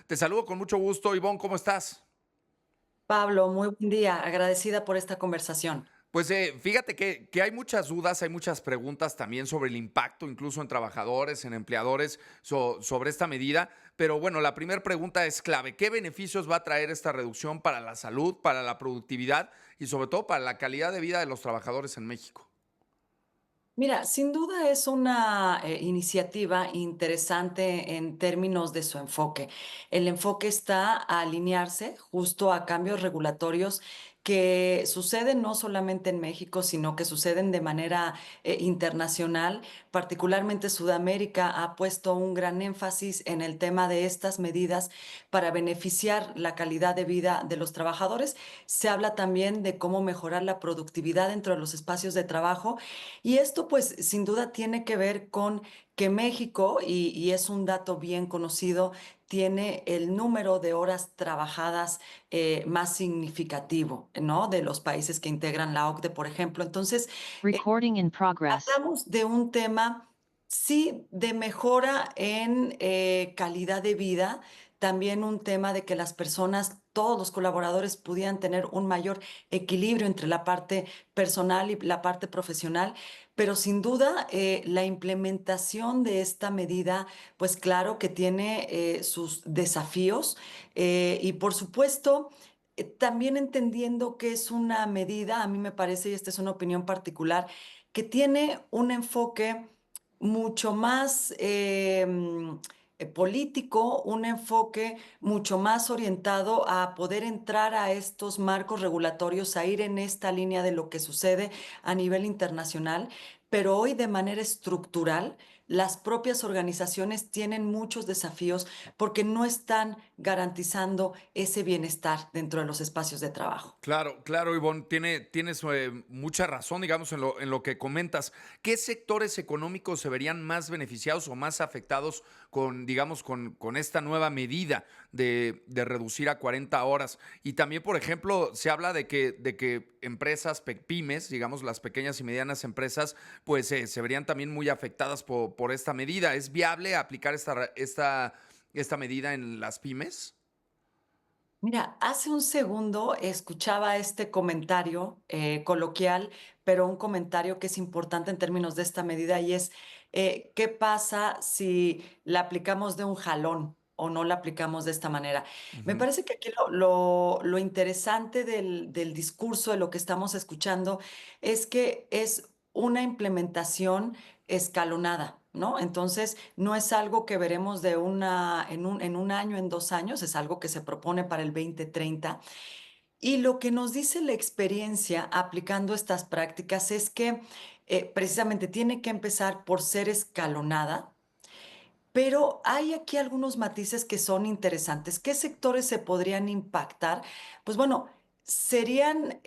Te saludo con mucho gusto, Ivonne, ¿cómo estás? Pablo, muy buen día. Agradecida por esta conversación. Pues fíjate que hay muchas dudas, hay muchas preguntas también sobre el impacto, incluso en trabajadores, en empleadores, sobre esta medida. Pero bueno, la primera pregunta es clave. ¿Qué beneficios va a traer esta reducción para la salud, para la productividad y sobre todo para la calidad de vida de los trabajadores en México? Mira, sin duda es una iniciativa interesante en términos de su enfoque. El enfoque está a alinearse justo a cambios regulatorios que suceden no solamente en México, sino que suceden de manera internacional. Particularmente Sudamérica ha puesto un gran énfasis en el tema de estas medidas para beneficiar la calidad de vida de los trabajadores. Se habla también de cómo mejorar la productividad dentro de los espacios de trabajo y esto, pues, sin duda tiene que ver con que México, y es un dato bien conocido, tiene el número de horas trabajadas más significativo, ¿no? De los países que integran la OCDE, por ejemplo. Entonces, eh, Recording in progress. hablamos de un tema, sí, de mejora en calidad de vida, también un tema de que las personas, todos los colaboradores pudieran tener un mayor equilibrio entre la parte personal y la parte profesional, pero sin duda la implementación de esta medida, pues claro que tiene sus desafíos y por supuesto, también entendiendo que es una medida, a mí me parece, y esta es una opinión particular, que tiene un enfoque mucho más político, un enfoque mucho más orientado a poder entrar a estos marcos regulatorios, a ir en esta línea de lo que sucede a nivel internacional, pero hoy de manera estructural. Las propias organizaciones tienen muchos desafíos porque no están garantizando ese bienestar dentro de los espacios de trabajo. Claro, claro, Ivonne, tienes mucha razón, digamos, en lo que comentas. ¿Qué sectores económicos se verían más beneficiados o más afectados con, digamos, con esta nueva medida de reducir a 40 horas? Y también, por ejemplo, se habla de que empresas, pymes, digamos, las pequeñas y medianas empresas, pues se verían también muy afectadas por esta medida. ¿Es viable aplicar esta medida en las pymes? Mira, hace un segundo escuchaba este comentario coloquial, pero un comentario que es importante en términos de esta medida y es, ¿qué pasa si la aplicamos de un jalón o no la aplicamos de esta manera? Me Ujú. parece que aquí lo interesante del discurso, de lo que estamos escuchando, es que es una implementación escalonada, ¿no? Entonces, no es algo que veremos en un año, en 2 años, es algo que se propone para el 2030. Y lo que nos dice la experiencia aplicando estas prácticas es que precisamente tiene que empezar por ser escalonada, pero hay aquí algunos matices que son interesantes. ¿Qué sectores se podrían impactar? Pues bueno, serían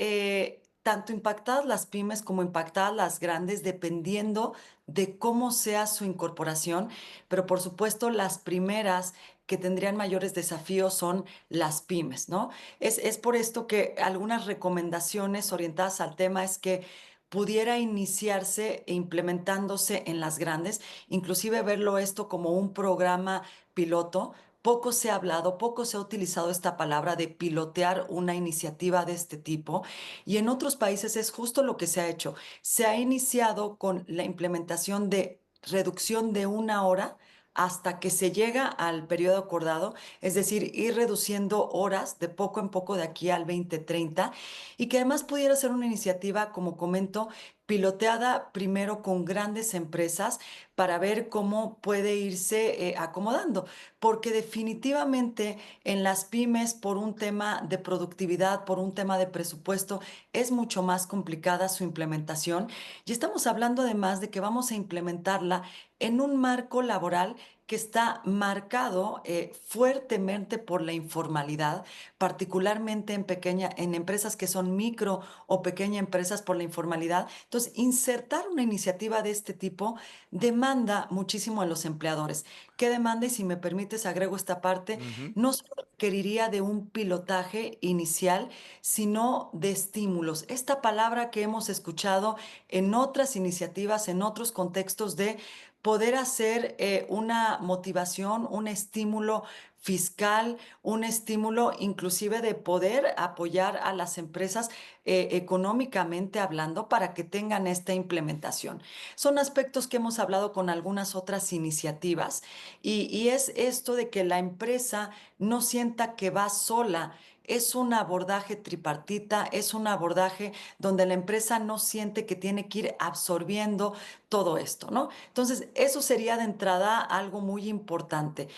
tanto impactadas las pymes como impactadas las grandes, dependiendo de cómo sea su incorporación, pero por supuesto las primeras que tendrían mayores desafíos son las pymes, ¿no? Es por esto que algunas recomendaciones orientadas al tema es que pudiera iniciarse e implementándose en las grandes, inclusive verlo esto como un programa piloto. Poco se ha hablado, poco se ha utilizado esta palabra de pilotear una iniciativa de este tipo y en otros países es justo lo que se ha hecho. Se ha iniciado con la implementación de reducción de 1 hora hasta que se llega al periodo acordado, es decir, ir reduciendo horas de poco en poco de aquí al 2030 y que además pudiera ser una iniciativa, como comento, piloteada primero con grandes empresas para ver cómo puede irse acomodando, porque definitivamente en las pymes, por un tema de productividad, por un tema de presupuesto, es mucho más complicada su implementación. Y estamos hablando además de que vamos a implementarla en un marco laboral que está marcado fuertemente por la informalidad, particularmente en empresas que son micro o pequeñas empresas por la informalidad. Entonces, insertar una iniciativa de este tipo demanda muchísimo a los empleadores. ¿Qué demanda? Y si me permites, agrego esta parte, Ujú. no solo requeriría de un pilotaje inicial, sino de estímulos. Esta palabra que hemos escuchado en otras iniciativas, en otros contextos de poder hacer una motivación, un estímulo fiscal, un estímulo inclusive de poder apoyar a las empresas económicamente hablando para que tengan esta implementación. Son aspectos que hemos hablado con algunas otras iniciativas y es esto de que la empresa no sienta que va sola. Es un abordaje tripartita, es un abordaje donde la empresa no siente que tiene que ir absorbiendo todo esto, ¿no? Entonces, eso sería de entrada algo muy importante.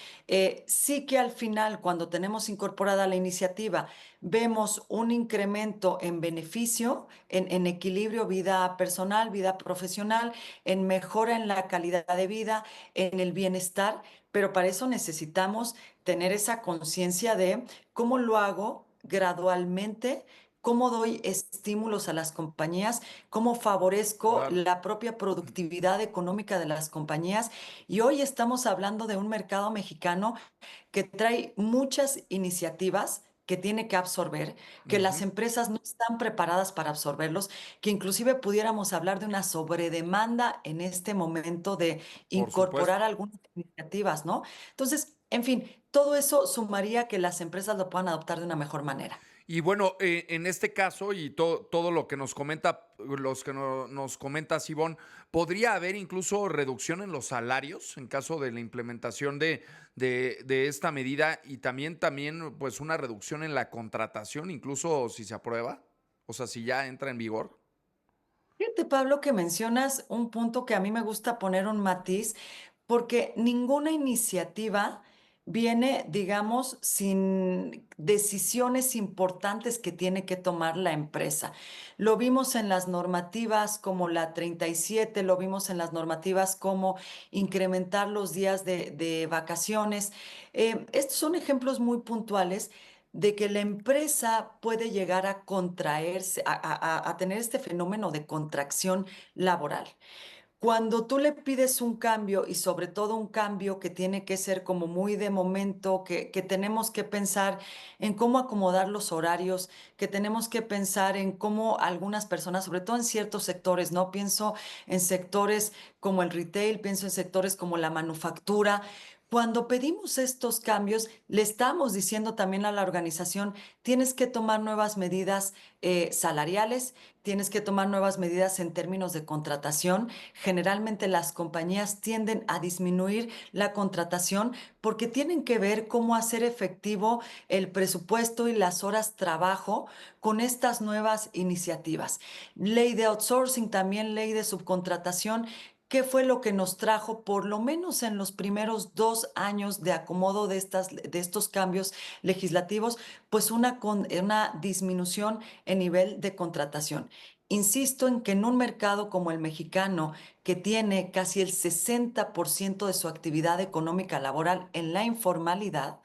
Sí que al final, cuando tenemos incorporada la iniciativa, vemos un incremento en beneficio, en equilibrio, vida personal, vida profesional, en mejora en la calidad de vida, en el bienestar, pero para eso necesitamos tener esa conciencia de cómo lo hago gradualmente, cómo doy estímulos a las compañías, cómo favorezco Claro. la propia productividad económica de las compañías. Y hoy estamos hablando de un mercado mexicano que trae muchas iniciativas que tiene que absorber, que las Ujú, empresas no están preparadas para absorberlos, que inclusive pudiéramos hablar de una sobredemanda en este momento de por incorporar supuesto. algunas iniciativas, ¿no? Entonces, en fin, todo eso sumaría que las empresas lo puedan adoptar de una mejor manera. Y bueno, en este caso y todo lo que nos comenta, los que nos comenta Sibón, ¿podría haber incluso reducción en los salarios en caso de la implementación de esta medida y también pues una reducción en la contratación, incluso si se aprueba? O sea, si ya entra en vigor. Fíjate, Pablo, que mencionas un punto que a mí me gusta poner un matiz, porque ninguna iniciativa viene, digamos, sin decisiones importantes que tiene que tomar la empresa. Lo vimos en las normativas como la 37, lo vimos en las normativas como incrementar los días de vacaciones. Estos son ejemplos muy puntuales de que la empresa puede llegar a contraerse, a tener este fenómeno de contracción laboral. Cuando tú le pides un cambio y sobre todo un cambio que tiene que ser como muy de momento, que tenemos que pensar en cómo acomodar los horarios, que tenemos que pensar en cómo algunas personas, sobre todo en ciertos sectores, ¿no? Pienso en sectores como el retail, pienso en sectores como la manufactura. Cuando pedimos estos cambios, le estamos diciendo también a la organización, tienes que tomar nuevas medidas salariales, tienes que tomar nuevas medidas en términos de contratación. Generalmente las compañías tienden a disminuir la contratación porque tienen que ver cómo hacer efectivo el presupuesto y las horas trabajo con estas nuevas iniciativas. Ley de outsourcing, también ley de subcontratación. ¿Qué fue lo que nos trajo, por lo menos en los primeros 2 años de acomodo de estos cambios legislativos? Pues una disminución en nivel de contratación. Insisto en que en un mercado como el mexicano, que tiene casi el 60% de su actividad económica laboral en la informalidad,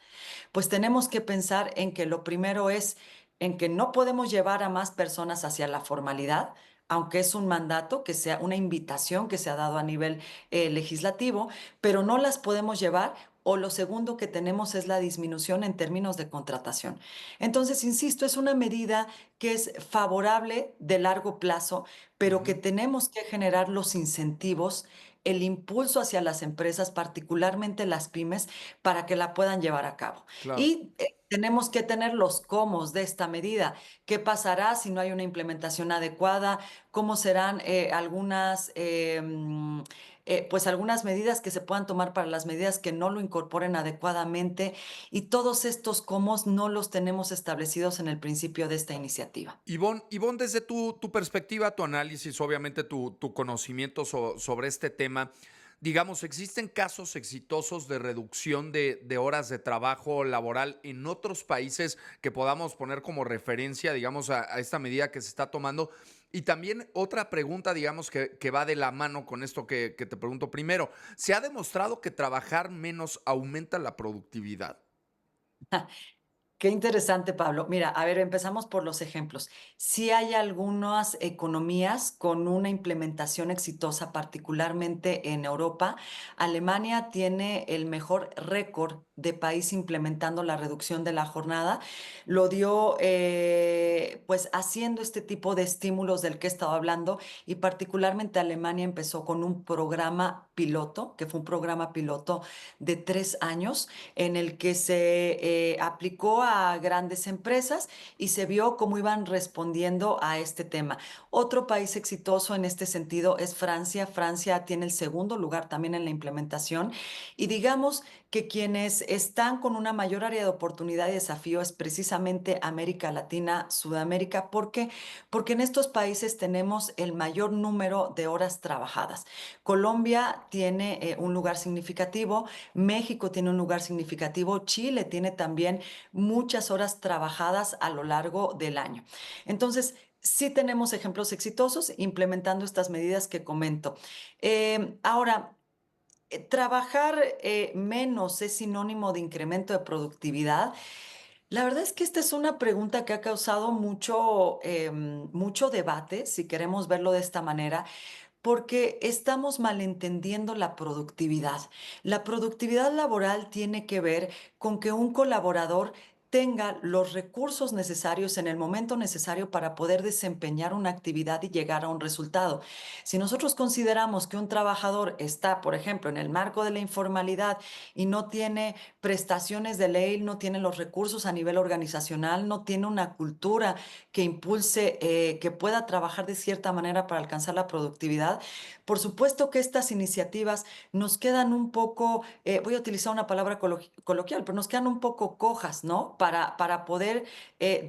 pues tenemos que pensar en que lo primero es en que no podemos llevar a más personas hacia la formalidad, aunque es un mandato, que sea una invitación que se ha dado a nivel legislativo, pero no las podemos llevar. O lo segundo que tenemos es la disminución en términos de contratación. Entonces, insisto, es una medida que es favorable de largo plazo, pero que Ujú, tenemos que generar los incentivos, el impulso hacia las empresas, particularmente las pymes, para que la puedan llevar a cabo. claro. Y tenemos que tener los cómo de esta medida. ¿Qué pasará si no hay una implementación adecuada? ¿Cómo serán pues algunas medidas que se puedan tomar para las medidas que no lo incorporen adecuadamente? Y todos estos cómo no los tenemos establecidos en el principio de esta iniciativa. Ivonne, desde tu perspectiva, tu análisis, obviamente tu conocimiento sobre este tema, digamos, ¿existen casos exitosos de reducción de horas de trabajo laboral en otros países que podamos poner como referencia, digamos, a esta medida que se está tomando? Y también otra pregunta, digamos, que va de la mano con esto que te pregunto primero. ¿Se ha demostrado que trabajar menos aumenta la productividad? Qué interesante, Pablo. Mira, a ver, empezamos por los ejemplos. Sí hay algunas economías con una implementación exitosa, particularmente en Europa. Alemania tiene el mejor récord de país implementando la reducción de la jornada. Lo dio, pues, haciendo este tipo de estímulos del que he estado hablando, y particularmente Alemania empezó con un programa piloto, que fue un programa piloto de 3 años en el que se aplicó a grandes empresas y se vio cómo iban respondiendo a este tema. Otro país exitoso en este sentido es Francia. Francia tiene el segundo lugar también en la implementación, y digamos que quienes están con una mayor área de oportunidad y desafío es precisamente América Latina, Sudamérica. ¿Por qué? Porque en estos países tenemos el mayor número de horas trabajadas. Colombia tiene un lugar significativo, México tiene un lugar significativo, Chile tiene también muchas horas trabajadas a lo largo del año. Entonces, sí tenemos ejemplos exitosos implementando estas medidas que comento. Ahora, trabajar menos es sinónimo de incremento de productividad. La verdad es que esta es una pregunta que ha causado mucho debate, si queremos verlo de esta manera, porque estamos malentendiendo la productividad. La productividad laboral tiene que ver con que un colaborador tenga los recursos necesarios en el momento necesario para poder desempeñar una actividad y llegar a un resultado. Si nosotros consideramos que un trabajador está, por ejemplo, en el marco de la informalidad y no tiene prestaciones de ley, no tiene los recursos a nivel organizacional, no tiene una cultura que impulse, que pueda trabajar de cierta manera para alcanzar la productividad, por supuesto que estas iniciativas nos quedan un poco, voy a utilizar una palabra coloquial, pero nos quedan un poco cojas, ¿no? Para poder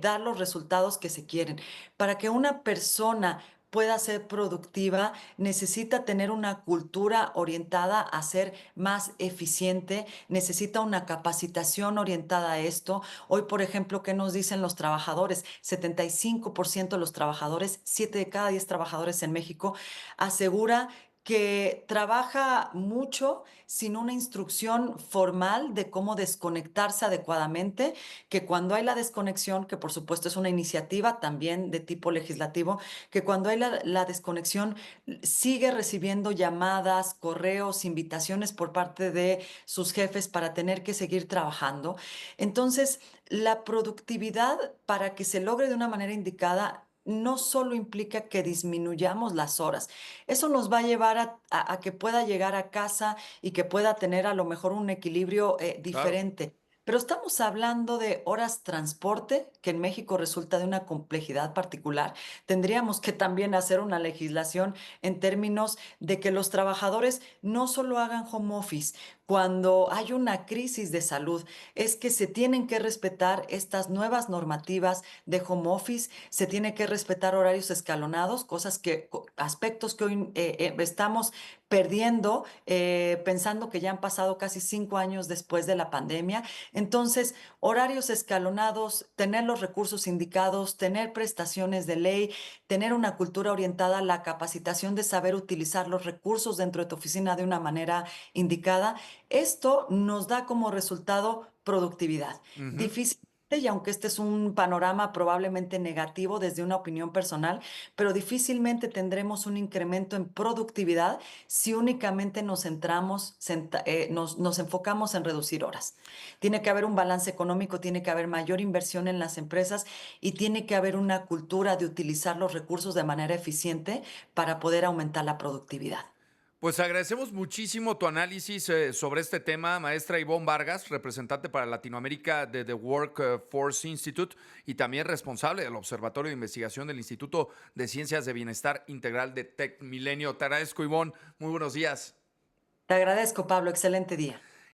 dar los resultados que se quieren. Para que una persona pueda ser productiva, necesita tener una cultura orientada a ser más eficiente, necesita una capacitación orientada a esto. Hoy, por ejemplo, ¿qué nos dicen los trabajadores? 75% de los trabajadores, 7 de cada 10 trabajadores en México, asegura que trabaja mucho sin una instrucción formal de cómo desconectarse adecuadamente, que cuando hay la desconexión, que por supuesto es una iniciativa también de tipo legislativo, que cuando hay la desconexión sigue recibiendo llamadas, correos, invitaciones por parte de sus jefes para tener que seguir trabajando. Entonces, la productividad, para que se logre de una manera indicada, no solo implica que disminuyamos las horas. Eso nos va a llevar a que pueda llegar a casa y que pueda tener a lo mejor un equilibrio Claro. diferente. Pero estamos hablando de horas transporte, que en México resulta de una complejidad particular. Tendríamos que también hacer una legislación en términos de que los trabajadores no solo hagan home office cuando hay una crisis de salud, es que se tienen que respetar estas nuevas normativas de home office, se tiene que respetar horarios escalonados, aspectos que hoy estamos perdiendo, pensando que ya han pasado casi 5 años después de la pandemia. Entonces, horarios escalonados, tener los recursos indicados, tener prestaciones de ley, tener una cultura orientada a la capacitación de saber utilizar los recursos dentro de tu oficina de una manera indicada. Esto nos da como resultado productividad. Ujú. Difícilmente, y aunque este es un panorama probablemente negativo desde una opinión personal, pero difícilmente tendremos un incremento en productividad si únicamente nos enfocamos en reducir horas. Tiene que haber un balance económico, tiene que haber mayor inversión en las empresas y tiene que haber una cultura de utilizar los recursos de manera eficiente para poder aumentar la productividad. Pues agradecemos muchísimo tu análisis sobre este tema, maestra Ivonne Vargas, representante para Latinoamérica de The Workforce Institute y también responsable del Observatorio de Investigación del Instituto de Ciencias de Bienestar Integral de Tech Milenio. Te agradezco, Ivonne. Muy buenos días. Te agradezco, Pablo. Excelente día.